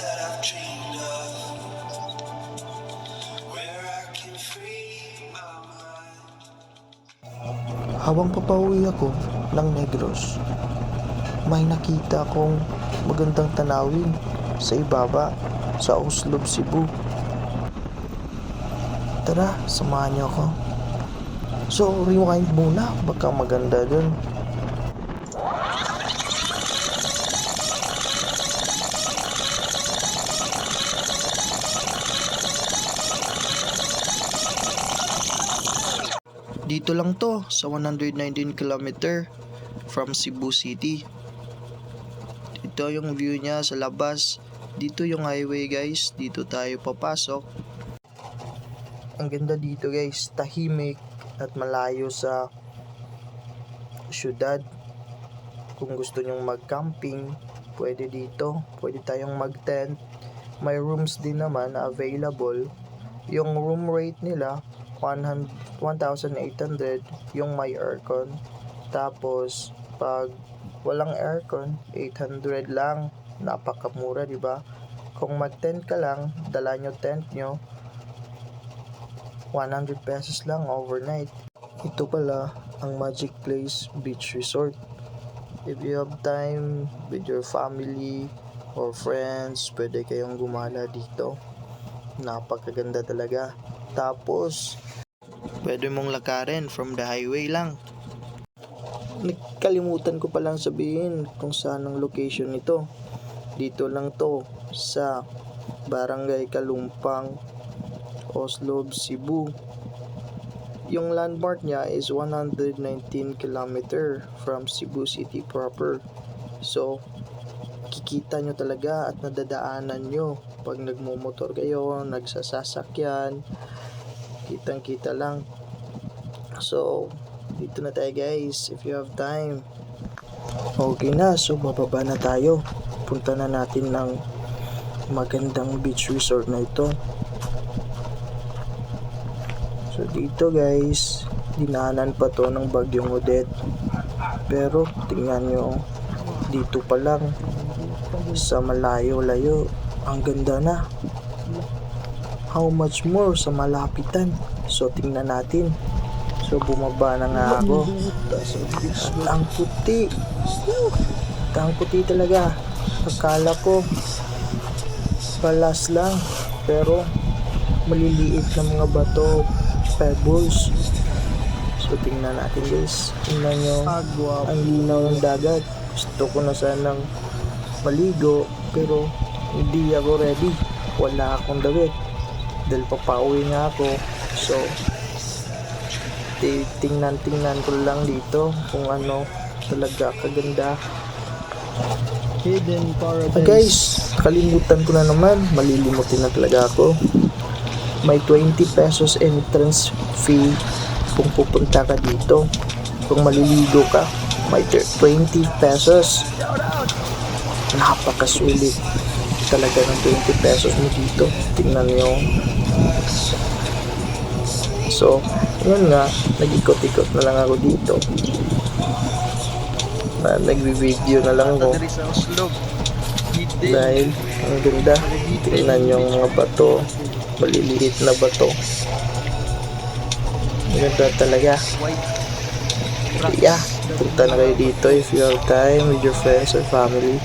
that I've dreamed of, where I can free my mind. Habang papauwi ako ng Negros, may nakita akong magandang tanawin sa ibaba sa Oslob, Cebu. Tara, samahan niyo ako. So, rewind muna, baka maganda dun. Dito lang to sa 119 km from Cebu City. Ito yung view niya sa labas. Dito yung highway guys. Dito tayo papasok. Ang ganda dito guys. Tahimik at malayo sa syudad. Kung gusto nyong mag-camping, pwede dito. Pwede tayong mag-tent. May rooms din naman na available. Yung room rate nila 1,800 yung may aircon. Tapos pag walang aircon 800 lang. Napakamura, di ba? Kung mag-tent ka lang, dala nyo tent nyo, 100 pesos lang overnight. Ito pala ang Magic Place Beach Resort. If you have time with your family or friends, pwede kayong gumala dito. Napakaganda talaga. Tapos pwede mong lakarin from the highway lang. Nakalimutan ko palang sabihin kung saan ang location nito. Dito lang to sa Barangay Kalumpang, Oslob, Cebu. Yung landmark niya is 119 km from Cebu City proper. So, kikita nyo talaga at nadadaanan nyo pag nagmumotor kayo, nagsasasakyan, kitang kita lang. So, dito na tayo guys, if you have time. Okay na, so bababa na tayo. Punta na natin ng magandang beach resort na ito. So dito guys, dinaanan pa to ng bagyong Odette. Pero tingnan nyo, dito pa lang sa malayo-layo, ang ganda na. How much more sa malapitan? So tingnan natin. So bumaba na nga ako. At ang puti. Ang puti talaga. Akala ko balas lang, pero maliliit na mga bato, pebbles. So tingnan natin guys. Tingnan nyo ang linaw ng dagat. Gusto ko na sanang maligo, pero hindi ako ready. Wala akong damit dahil papauwi nga ako. So tingnan ko lang dito kung ano talaga kaganda. Hidden Paradise. Guys, kalimutan ko na naman, malilimutin na talaga ako. May 20 pesos entrance fee kung pupunta ka dito. Kung maliligo ka, may 20 pesos. Napakasulit talaga ng 20 pesos mo dito. Tingnan nyo. So, yun nga, nag-ikot-ikot na lang ako dito. Nagbi-video na lang ako dahil ang ganda. Tingnan yung mga bato, maliliit na bato. Ang ganda talaga. Yeah, punta na kayo dito if you have time with your friends or family.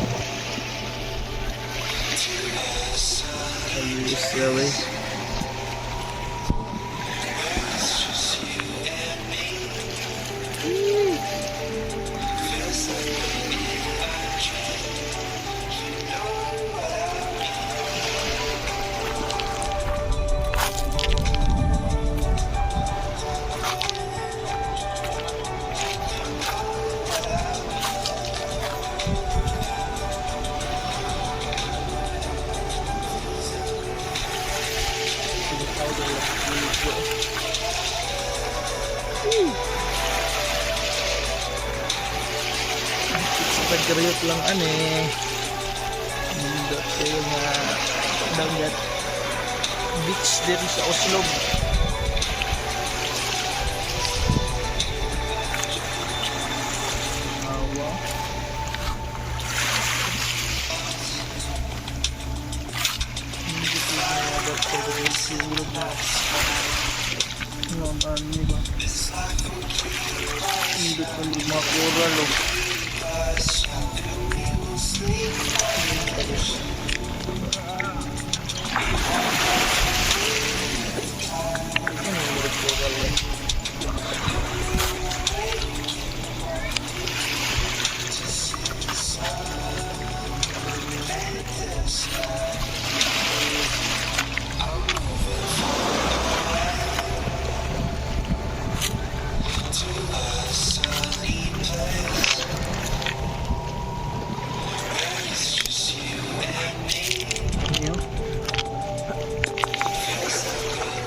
Pagkariyot lang nindot kayo nga dagat beach din sa Oslob. dagat pero guys siguro na naman ba hindi pa mga coral o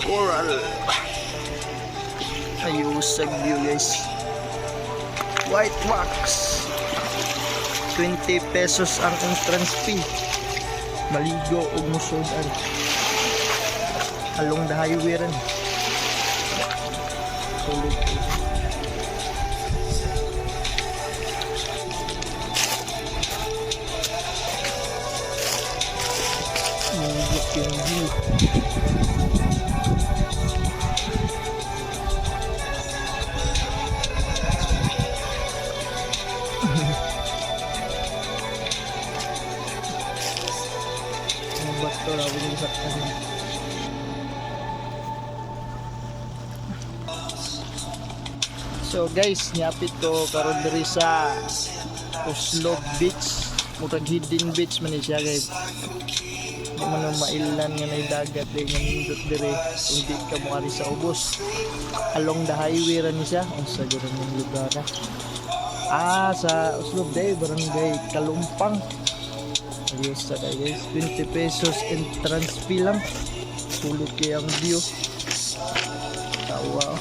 coral. Ayusag view guys. White rocks. 20 pesos ang entrance fee. Maligo o musudan. Along the highway rin. Sulit. Look yung view. Bato na yung saktan. So guys, niapit ko karon diri sa Oslo Beach, murag hidden beach man siya guys. Di man mailan nga nay dagat nga nindot diri kung di ka mo ari sa ubos. Along the highway ra ni siya, unsa gyud ang lugar na. Sa Oslo Bay, barangay Kalumpang. Ayos sa guys, 20 pesos entrance fee lang. Sulit kaya ang view. Tawa.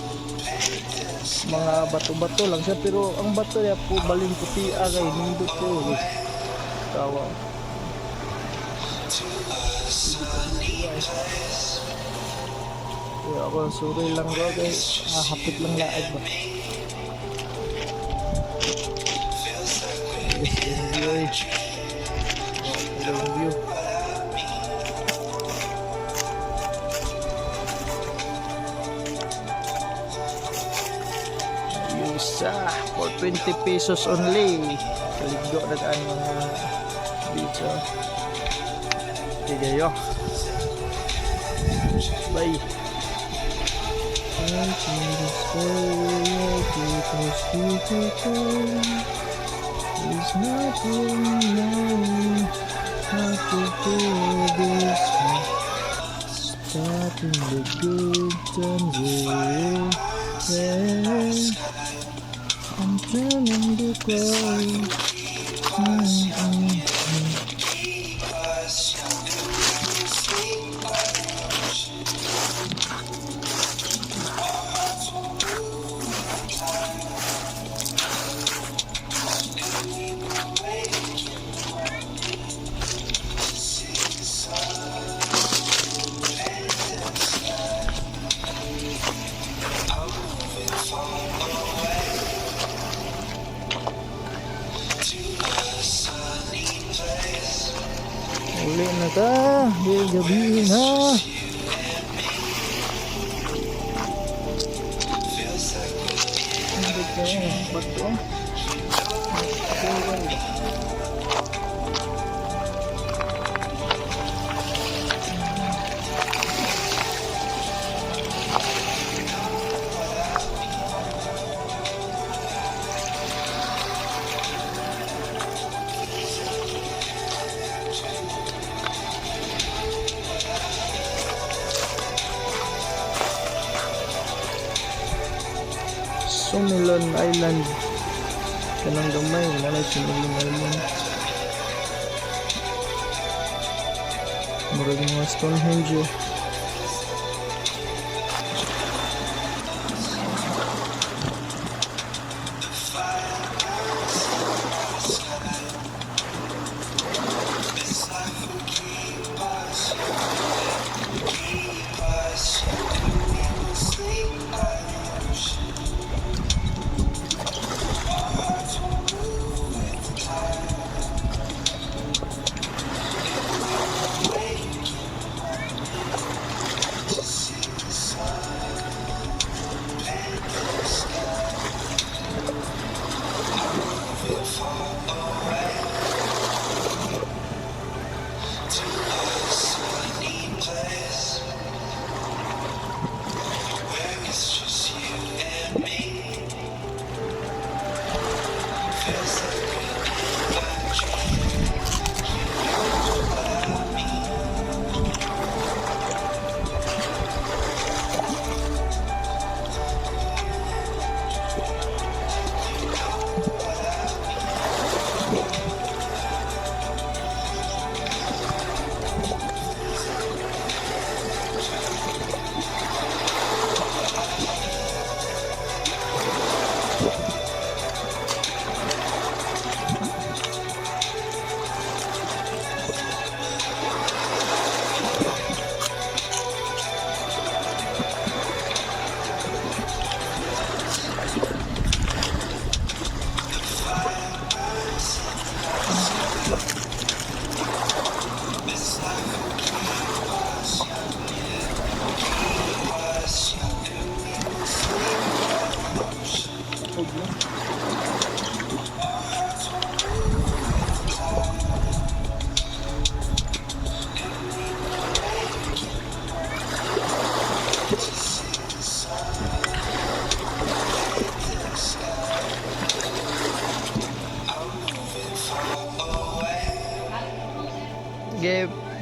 Mga bato-bato lang siya pero ang bato niya po baling puti agay nindot ko guys. Tawa. Kaya ako suri lang daw guys. Hapit lang laad ba. Guys, enjoy. View. Ayusa for 20 pesos only. Kaligo na taan mga dito. Tigayo. Bye. There's nothing now. How to feel this one. Starting the good times away. I'm turning the cold. Uli na ta, gabi na. Hindi ka bato. Sumilon Island. Kanang gamay, nalay Sumilon Island. Murag mga Stonehenge.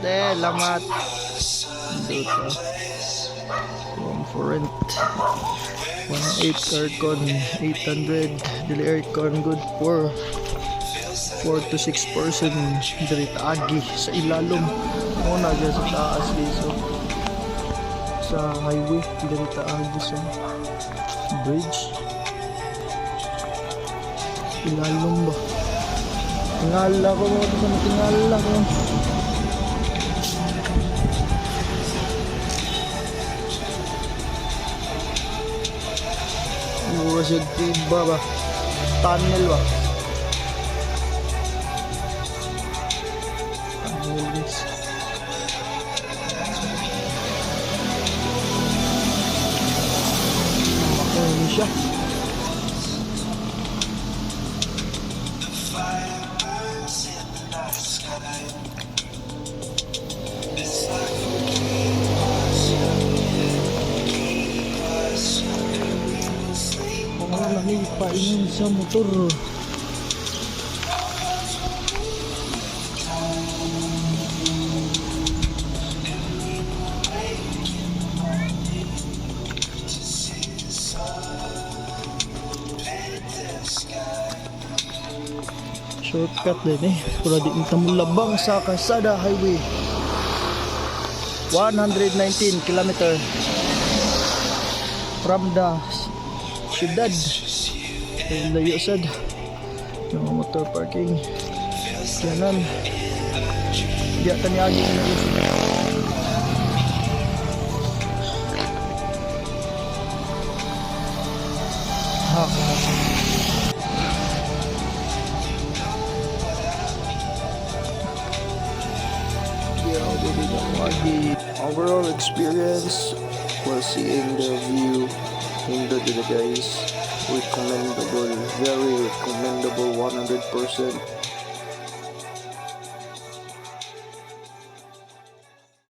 de, lamat. Dito. One for rent. 1.8 aircon, 800. Dili aircon good for 4 to 6 person. Dili taagi sa ilalom. Muna dyan sa taas dito. Sa highway, dili taagi sa bridge. Ilalom ba? Tingala ko mo ito sa tingala ko. Mura siya tiba ba? Tunnel ba? Tunnel guys. Makaya siya. Lagi painin sa motor. Shortcut din para di kita mulabang sa Calzada Highway. 119 km from the syudad. Layo sad ng motor parking. Kanan. Diya tanyagi na rin. Ha. Overall experience while seeing the view in the guys, recommendable, very recommendable, 100%.